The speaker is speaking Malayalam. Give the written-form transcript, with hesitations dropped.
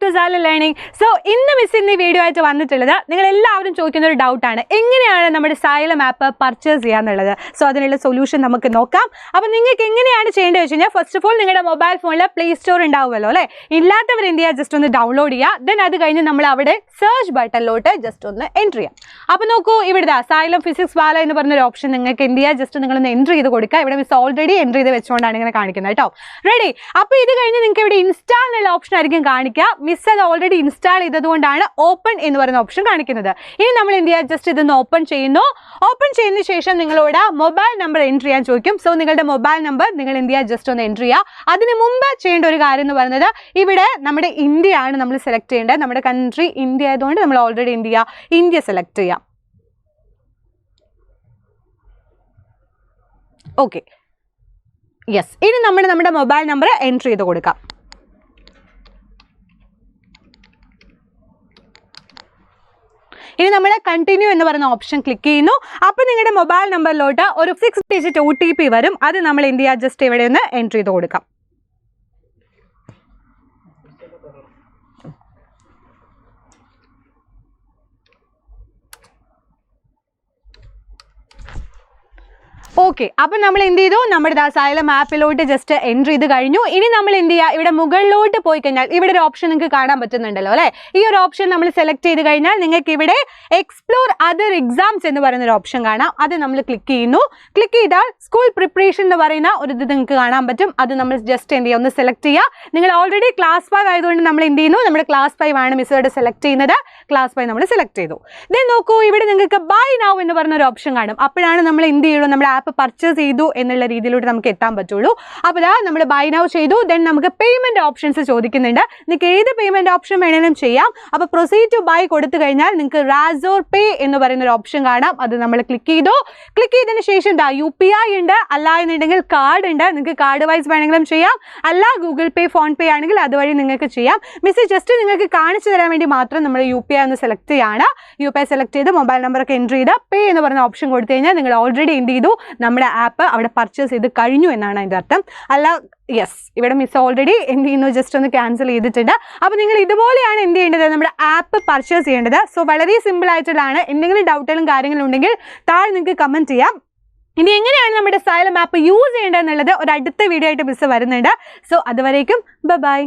ടു സാല ലേണിംഗ്. സോ ഇന്ന് മിസ് ഇന്ന് ഈ വീഡിയോ ആയിട്ട് വന്നിട്ടുള്ളത് നിങ്ങൾ എല്ലാവരും ചോദിക്കുന്ന ഒരു ഡൗട്ടാണ്, എങ്ങനെയാണ് നമ്മുടെ സൈലം ആപ്പ് പർച്ചേസ് ചെയ്യാന്നുള്ളത്. സോ അതിനുള്ള സൊല്യൂഷൻ നമുക്ക് നോക്കാം. അപ്പോൾ നിങ്ങൾക്ക് എങ്ങനെയാണ് ചെയ്യേണ്ടത് വെച്ച് കഴിഞ്ഞാൽ, ഫസ്റ്റ് ഓഫ് ഓൾ നിങ്ങളുടെ മൊബൈൽ ഫോണിൽ പ്ലേ സ്റ്റോർ ഉണ്ടാവുമല്ലോ അല്ലേ, ഇല്ലാത്തവർ എന്ത് ചെയ്യുക, ജസ്റ്റ് ഒന്ന് ഡൗൺലോഡ് ചെയ്യുക. ദെൻ അത് കഴിഞ്ഞ് നമ്മൾ അവിടെ സെർച്ച് ബട്ടണിലോട്ട് ജസ്റ്റ് ഒന്ന് എൻ്റർ ചെയ്യാം. അപ്പോൾ നോക്കൂ, ഇവിടെ സൈലം ഫിസിക്സ് വാല എന്ന് പറഞ്ഞൊരു ഓപ്ഷൻ നിങ്ങൾക്ക് എന്ത് ചെയ്യുക, ജസ്റ്റ് നിങ്ങളൊന്ന് എൻ്റർ ചെയ്ത് കൊടുക്കുക. ഇവിടെ മിസ് ഓൾറെഡി എൻ്റർ ചെയ്ത് വെച്ചുകൊണ്ടാണ് ഇങ്ങനെ കാണിക്കുന്നത് കേട്ടോ. റെഡി? അപ്പോൾ ഇത് കഴിഞ്ഞ് നിങ്ങൾക്ക് ഇവിടെ ഇൻസ്റ്റാൾ എന്നുള്ള ഓപ്ഷൻ ആയിരിക്കും കാണിക്കുക. മിസ് അത് ഓൾറെഡി ഇൻസ്റ്റാൾ ചെയ്തതുകൊണ്ടാണ് ഓപ്പൺ എന്ന് പറയുന്ന ഓപ്ഷൻ കാണിക്കുന്നത്. ഇനി നമ്മൾ എന്ത് ചെയ്യുക, ജസ്റ്റ് ഇതൊന്ന് ഓപ്പൺ ചെയ്യുന്നു. ഓപ്പൺ ചെയ്യുന്ന ശേഷം നിങ്ങളോട് മൊബൈൽ നമ്പർ എൻ്റർ ചെയ്യാൻ ചോദിക്കും. സോ നിങ്ങളുടെ മൊബൈൽ നമ്പർ നിങ്ങൾ എന്ത് ചെയ്യുക, ജസ്റ്റ് ഒന്ന് എൻ്റർ ചെയ്യുക. അതിന് മുമ്പ് ചെയ്യേണ്ട ഒരു കാര്യം എന്ന് പറയുന്നത്, ഇവിടെ നമ്മുടെ ഇന്ത്യയാണ് നമ്മൾ സെലക്ട് ചെയ്യേണ്ടത്. നമ്മുടെ കൺട്രി ഇന്ത്യ ആയതുകൊണ്ട് നമ്മൾ ഓൾറെഡി എന്ത് ചെയ്യുക, ഇന്ത്യ സെലക്ട് ചെയ്യാം. Okay, yes. ഇനി നമ്മൾ നമ്മുടെ മൊബൈൽ നമ്പർ എൻ്റർ ചെയ്ത് കൊടുക്കാം. ഇനി നമ്മൾ കണ്ടിന്യൂ എന്ന് പറയുന്ന ഓപ്ഷൻ ക്ലിക്ക് ചെയ്യുന്നു. അപ്പോൾ നിങ്ങളുടെ മൊബൈൽ നമ്പറിലോട്ട് ഒരു 6 ഡിജിറ്റ് OTP വരും. അത് നമ്മൾ എന്ത് ചെയ്യുക, ജസ്റ്റ് ഇവിടെ ഒന്ന് എൻ്റർ ചെയ്ത് കൊടുക്കാം. ഓക്കെ, അപ്പം നമ്മൾ എന്ത് ചെയ്തു, നമ്മുടെ സൈലം ആപ്പിലോട്ട് ജസ്റ്റ് എൻ്റർ ചെയ്ത് കഴിഞ്ഞു. ഇനി നമ്മൾ എന്ത് ചെയ്യുക, ഇവിടെ മുകളിലോട്ട് പോയി കഴിഞ്ഞാൽ ഇവിടെ ഒരു ഓപ്ഷൻ നിങ്ങൾക്ക് കാണാൻ പറ്റുന്നുണ്ടല്ലോ അല്ലേ. ഈ ഒരു ഓപ്ഷൻ നമ്മൾ സെലക്ട് ചെയ്ത് കഴിഞ്ഞാൽ നിങ്ങൾക്ക് ഇവിടെ എക്സ്പ്ലോർ അതർ എക്സാംസ് എന്ന് പറയുന്ന ഒരു ഓപ്ഷൻ കാണാം. അത് നമ്മൾ ക്ലിക്ക് ചെയ്യുന്നു. ക്ലിക്ക് ചെയ്താൽ സ്കൂൾ പ്രിപ്പറേഷൻ എന്ന് പറയുന്ന ഒരു ഇത് നിങ്ങൾക്ക് കാണാൻ പറ്റും. അത് നമ്മൾ ജസ്റ്റ് എന്ത് ചെയ്യുക, ഒന്ന് സെലക്ട് ചെയ്യുക. നിങ്ങൾ ഓൾറെഡി ക്ലാസ് 5 ആയതുകൊണ്ട് നമ്മൾ എന്ത് ചെയ്യുന്നു, നമ്മുടെ ക്ലാസ് 5 ആണ് മിസ് ഇവിടെ സെലക്ട് ചെയ്യുന്നത്. ക്ലാസ് 5 നമ്മൾ സെലക്ട് ചെയ്തു. ദെൻ നോക്കൂ, ഇവിടെ നിങ്ങൾക്ക് ബൈ നൗ എന്ന് പറഞ്ഞ ഒരു ഓപ്ഷൻ കാണും. അപ്പോഴാണ് നമ്മൾ എന്ത് ചെയ്യുള്ളൂ, നമ്മുടെ ആപ്പ് പർച്ചേസ് ചെയ്തു എന്നുള്ള രീതിയിലൂടെ നമുക്ക് എത്താൻ പറ്റുള്ളൂ. അപ്പോൾ ഇതാ നമ്മൾ ബൈ നൗ ചെയ്തു. ദെൻ നമുക്ക് പേയ്മെൻറ്റ് ഓപ്ഷൻസ് ചോദിക്കുന്നുണ്ട്. നിങ്ങൾക്ക് ഏത് പേയ്മെൻറ്റ് ഓപ്ഷൻ വേണമെങ്കിലും ചെയ്യാം. അപ്പോൾ പ്രൊസീഡ് ടു ബൈ കൊടുത്തു കഴിഞ്ഞാൽ നിങ്ങൾക്ക് റാസോർ പേ എന്ന് പറയുന്ന ഒരു ഓപ്ഷൻ കാണാം. അത് നമ്മൾ ക്ലിക്ക് ചെയ്തു. ക്ലിക്ക് ചെയ്തതിന് ശേഷം ഇതാ UPI ഉണ്ട്, അല്ല എന്നുണ്ടെങ്കിൽ കാർഡ് ഉണ്ട്. നിങ്ങൾക്ക് കാർഡ് വൈസ് വേണമെങ്കിലും ചെയ്യാം, അല്ല ഗൂഗിൾ പേ ഫോൺ പേ ആണെങ്കിൽ അതുവഴി നിങ്ങൾക്ക് ചെയ്യാം. മിസ് ജസ്റ്റ് നിങ്ങൾക്ക് കാണിച്ചു തരാൻ വേണ്ടി മാത്രം നമ്മൾ UPI ഒന്ന് സെലക്ട് ചെയ്യാണ്. UPI സെലക്ട് ചെയ്ത് മൊബൈൽ നമ്പറൊക്കെ എൻ്റർ ചെയ്ത് പേ എന്ന് പറയുന്ന ഓപ്ഷൻ കൊടുത്തു കഴിഞ്ഞാൽ നിങ്ങൾ ഓൾറെഡി എന്ത് ചെയ്തു, നമ്മുടെ ആപ്പ് അവിടെ പർച്ചേസ് ചെയ്ത് കഴിഞ്ഞു എന്നാണ് അതിൻ്റെ അർത്ഥം. അല്ല, യെസ്, ഇവിടെ മിസ് ഓൾറെഡി എന്ത് ചെയ്യുന്നു, ജസ്റ്റ് ഒന്ന് ക്യാൻസൽ ചെയ്തിട്ടുണ്ട്. അപ്പോൾ നിങ്ങൾ ഇതുപോലെയാണ് എന്ത് ചെയ്യേണ്ടത്, നമ്മുടെ ആപ്പ് പർച്ചേസ് ചെയ്യേണ്ടത്. സോ വളരെ സിമ്പിൾ ആയിട്ടുള്ളതാണ്. എന്തെങ്കിലും ഡൗട്ടുകളും കാര്യങ്ങളും ഉണ്ടെങ്കിൽ താഴെ നിങ്ങൾക്ക് കമൻറ്റ് ചെയ്യാം. ഇനി എങ്ങനെയാണ് നമ്മുടെ സൈലം ആപ്പ് യൂസ് ചെയ്യേണ്ടത് എന്നുള്ളത് ഒരു അടുത്ത വീഡിയോ ആയിട്ട് മിസ് വരുന്നുണ്ട്. സോ അതുവരേക്കും ബൈ.